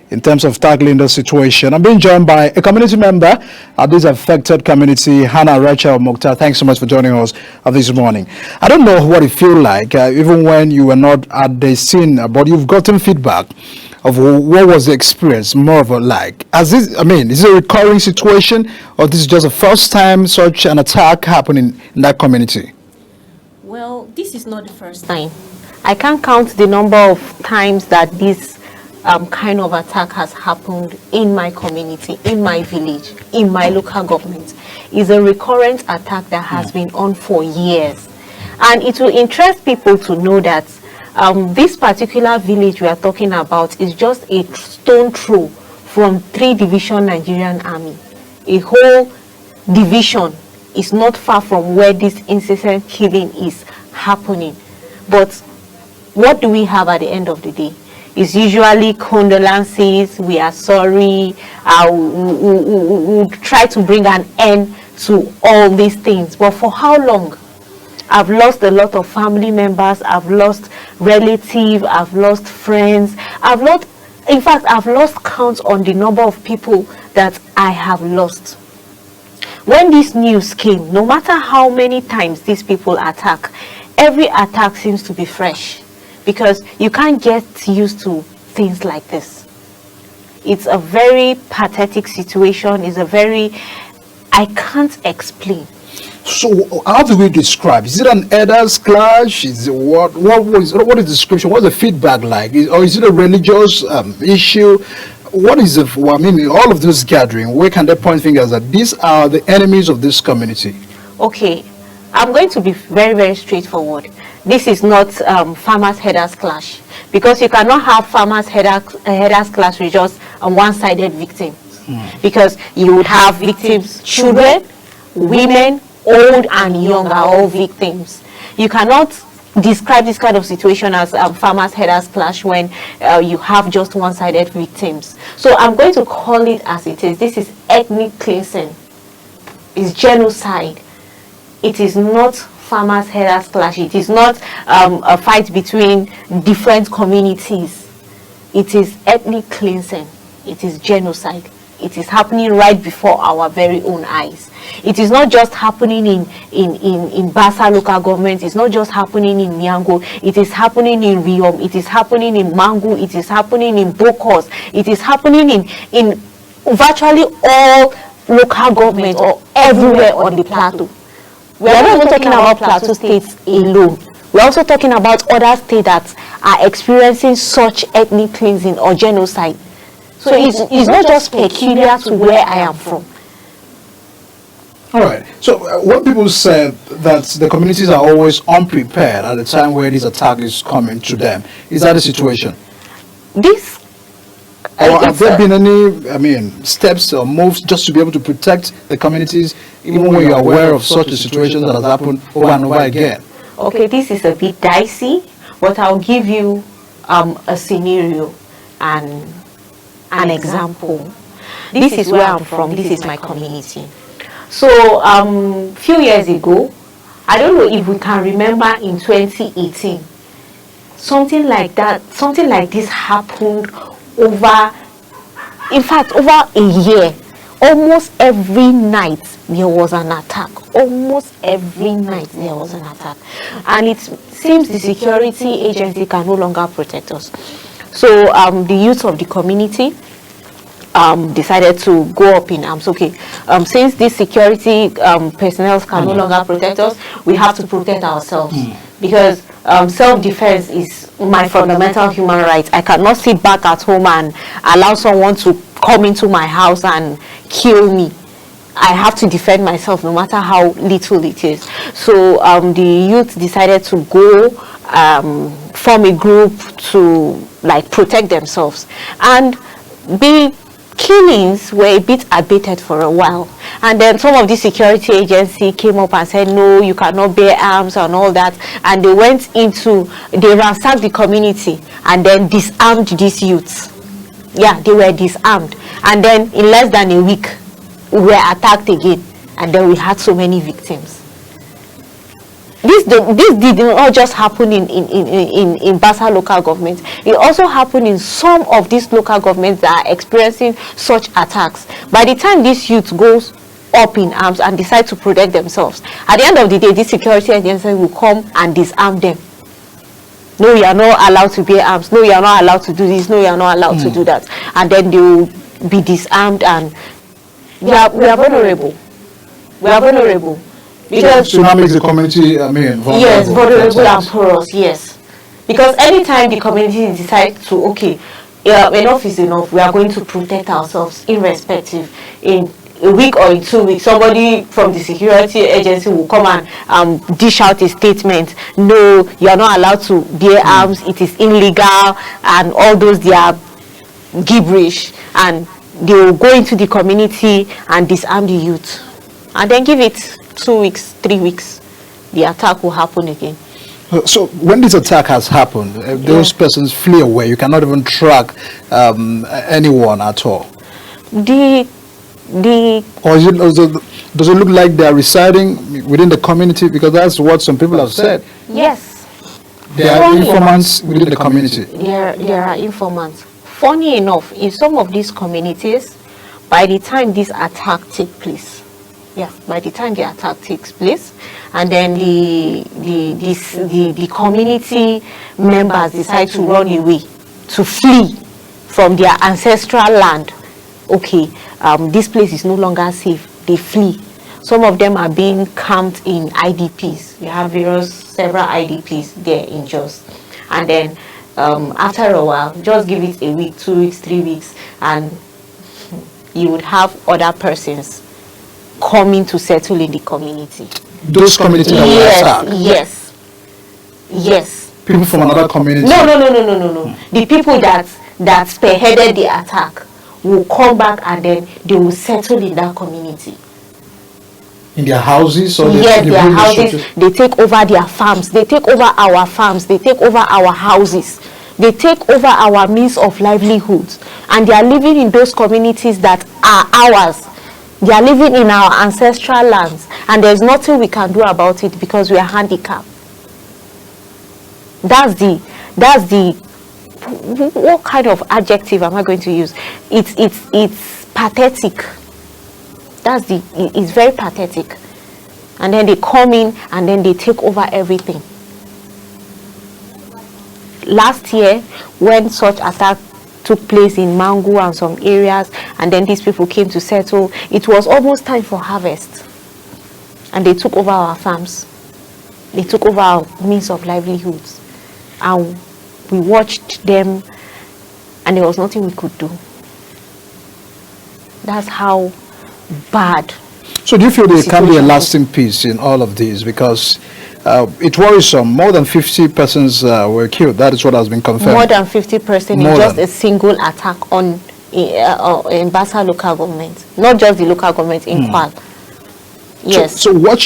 in terms of tackling the situation. I'm being joined by a community member of this affected community, Hannah Racheal Muktar. Thanks so much for joining us this morning. I don't know what it feels like, even when you were not at the scene, but you've gotten feedback of what was the experience, more of a like. Is it a recurring situation, or this is just the first time such an attack happening in that community? Well, this is not the first time. I can't count the number of times that this kind of attack has happened in my community, in my village, in my local government. It's a recurrent attack that has been on for years. And it will interest people to know that this particular village we are talking about is just a stone throw from 3 Division Nigerian Army. A whole division is not far from where this incessant killing is happening. But what do we have at the end of the day? It's usually condolences, we are sorry, we'll try to bring an end to all these things. But for how long? I've lost a lot of family members, I've lost relatives, I've lost friends, I've lost count on the number of people that I have lost. When this news came, no matter how many times these people attack, every attack seems to be fresh. Because you can't get used to things like this. It's a very pathetic situation. I can't explain. So how do we describe? Is it an elders clash? Is it what is the description? What's the feedback like? Or is it a religious issue? What is it? All of this gathering, where can they point fingers that these are the enemies of this community? Okay, I'm going to be very, very straightforward. This is not farmers headers clash, because you cannot have farmers headers clash with just a one-sided victim, because you would have victims, children, women, old and young are all victims. You cannot describe this kind of situation as farmers headers clash when you have just one-sided victims. So I'm going to call it as it is. This is ethnic cleansing. It's genocide. It is not farmers headers clash. It is not a fight between different communities. It is ethnic cleansing. It is genocide. It is happening right before our very own eyes. It is not just happening in Basa local government. It's not just happening in Miango. It is happening in Riom. It is happening in Mangu. It is happening in Bokos. It is happening in virtually all local government or everywhere on the plateau. We are not even talking about Plateau states alone. We are also talking about other states that are experiencing such ethnic cleansing or genocide. So it's not just peculiar to where I am from. All right. So when people say that the communities are always unprepared at the time where this attack is coming to them, is that the situation? Or have there been any, steps or moves just to be able to protect the communities, even when you're aware of such a situation that has happened over and over again? Okay, this is a bit dicey, but I'll give you a scenario and an example. This is where I'm from. This is my community. So, few years ago, I don't know if we can remember in 2018, something like this happened over a year. Almost every night there was an attack. Almost every night there was an attack. And it seems the security agency can no longer protect us. So the youth of the community decided to go up in arms. Okay, since these security personnel can no longer protect us, we have to protect ourselves. Because self-defense is my fundamental human right. I cannot sit back at home and allow someone to come into my house and kill me. I have to defend myself no matter how little it is. So the youth decided to go form a group to protect themselves. And the killings were a bit abated for a while, and then some of the security agency came up and said no, you cannot bear arms and all that, and they ransacked the community and then disarmed these youths. Yeah, they were disarmed, and then in less than a week we were attacked again, and then we had so many victims. This did not just happen in Basa local government. It also happened in some of these local governments that are experiencing such attacks. By the time this youth goes up in arms and decide to protect themselves, at the end of the day, this security agency will come and disarm them. No, you are not allowed to bear arms. No, you are not allowed to do this. No, you are not allowed to do that. And then they will be disarmed, and we are vulnerable. We are vulnerable. Because so that makes the community, vulnerable. Yes, vulnerable and porous, yes. Because anytime the community decides to, okay, enough is enough, we are going to protect ourselves irrespective. In a week or in 2 weeks, somebody from the security agency will come and dish out a statement. No, you are not allowed to bear arms, it is illegal, and all those, they are gibberish. And they will go into the community and disarm the youth. And then give it 2 weeks, 3 weeks, the attack will happen again. So when this attack has happened, those persons flee away. You cannot even track anyone at all. Or does it look like they are residing within the community? Because that's what some people have said. Yes. There are informants within the community. There are informants. Funny enough, in some of these communities, by the time this attack takes place, by the time the attack takes place, and then the community members decide to run away, to flee from their ancestral land. Okay, this place is no longer safe. They flee. Some of them are being camped in IDPs. We have several IDPs there in Jos. And then after a while, just give it a week, 2 weeks, 3 weeks, and you would have other persons coming to settle in the community. Those communities that were attacked? Yes. People from another community? No. The people that spearheaded the attack will come back, and then they will settle in that community. In their houses? Or yes, their houses. They take over their farms. They take over our farms. They take over our houses. They take over our means of livelihoods. And they are living in those communities that are ours. They are living in our ancestral lands, and there's nothing we can do about it because we are handicapped. That's the what kind of adjective am I going to use? It's pathetic. It's very pathetic. And then they come in and then they take over everything. Last year, when such attack took place in Mangu and some areas, and then these people came to settle, it was almost time for harvest, and they took over our farms. They took over our means of livelihoods, and we watched them, and there was nothing we could do. That's how bad. So do you feel there can be a lasting peace in all of this? Because it worrisome. More than 50 persons were killed. That is what has been confirmed. More than 50 persons in just a single attack in Basa local government. Not just the local government, in Kwal. Yes. So what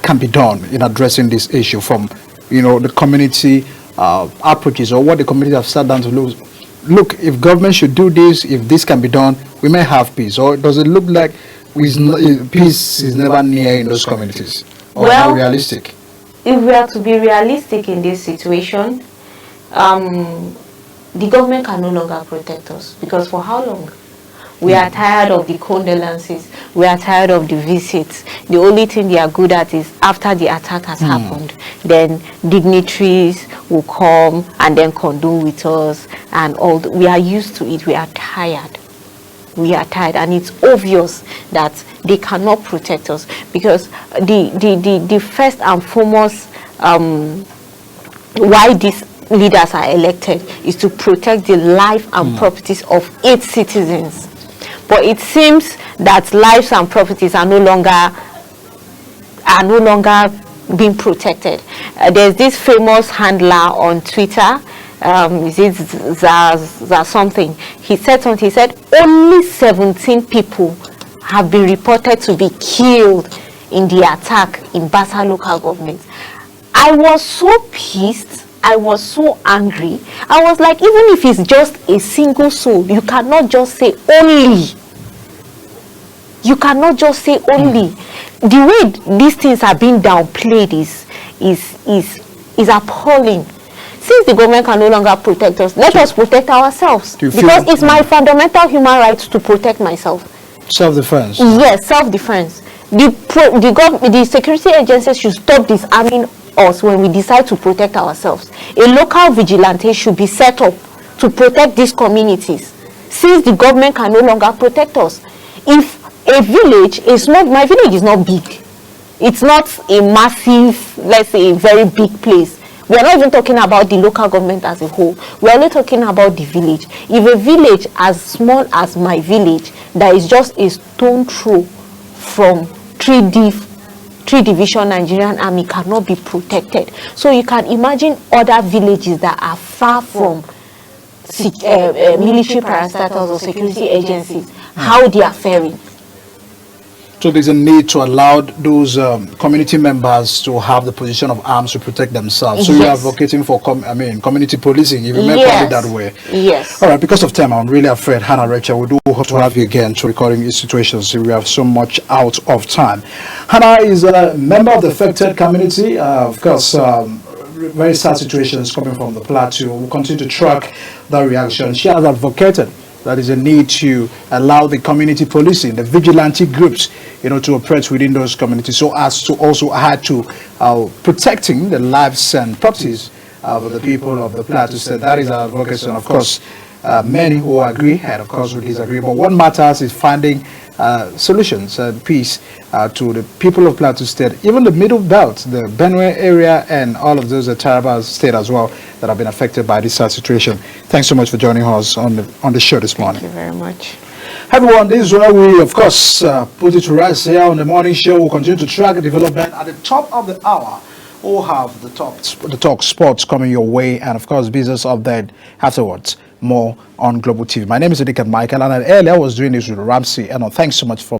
can be done in addressing this issue from, the community approaches, or what the community have sat down to look, if government should do this, if this can be done, we may have peace? Or does it look like peace is never near in those communities? Or not realistic? If we are to be realistic in this situation, the government can no longer protect us, because for how long? We are tired of the condolences. We are tired of the visits. The only thing they are good at is after the attack has happened, then dignitaries will come and then condole with us, and all. We are used to it. We are tired. We are tired, and it's obvious that they cannot protect us, because the first and foremost why these leaders are elected is to protect the life and properties of its citizens. But it seems that lives and properties are no longer being protected. There's this famous handler on Twitter, is it Zaz something? He said something. He said only 17 people have been reported to be killed in the attack in Basa local government. I was so pissed. I was so angry. I was like, even if it's just a single soul, you cannot just say only. You cannot just say only. The way these things are being downplayed is is appalling. Since the government can no longer protect us, let us protect ourselves. Because it's my fundamental human right to protect myself. Self-defense. Yes, self-defense. The security agencies should stop disarming us when we decide to protect ourselves. A local vigilante should be set up to protect these communities, since the government can no longer protect us. If a village is not, my village is not big. It's not a massive, let's say, a very big place. We are not even talking about the local government as a whole. We are only talking about the village. If a village as small as my village, that is just a stone throw from 3 Division Nigerian Army, cannot be protected. So you can imagine other villages that are far from military parastatals or security agencies, how they are faring. So there's a need to allow those community members to have the position of arms to protect themselves. So you are advocating for, community policing, if you may call it that way. Yes. All right, because of time, I'm really afraid, Hannah, Racheal, we do hope to have you again to recording these situations. We have so much out of time. Hannah is a member of the affected community. Of course, very sad situations coming from the Plateau. We'll continue to track that reaction. She has advocated that is a need to allow the community policing, the vigilante groups, to operate within those communities, so as to also add to protecting the lives and properties of the people of the Plateau State. That is our advocacy, and of course, many who agree and of course who disagree. But what matters is finding solutions and peace to the people of Plateau State, even the Middle Belt, the Benue area, and all of those Taraba State as well that have been affected by this situation. Thanks so much for joining us on the show this morning. Thank you very much. Everyone, this is where we, of course, put it to rest here on the morning show. We'll continue to track the development at the top of the hour. We'll have the talk sports coming your way, and of course, business update afterwards. More on Global TV. My name is Edikan Michael, and earlier I was doing this with Ramsey. And thanks so much for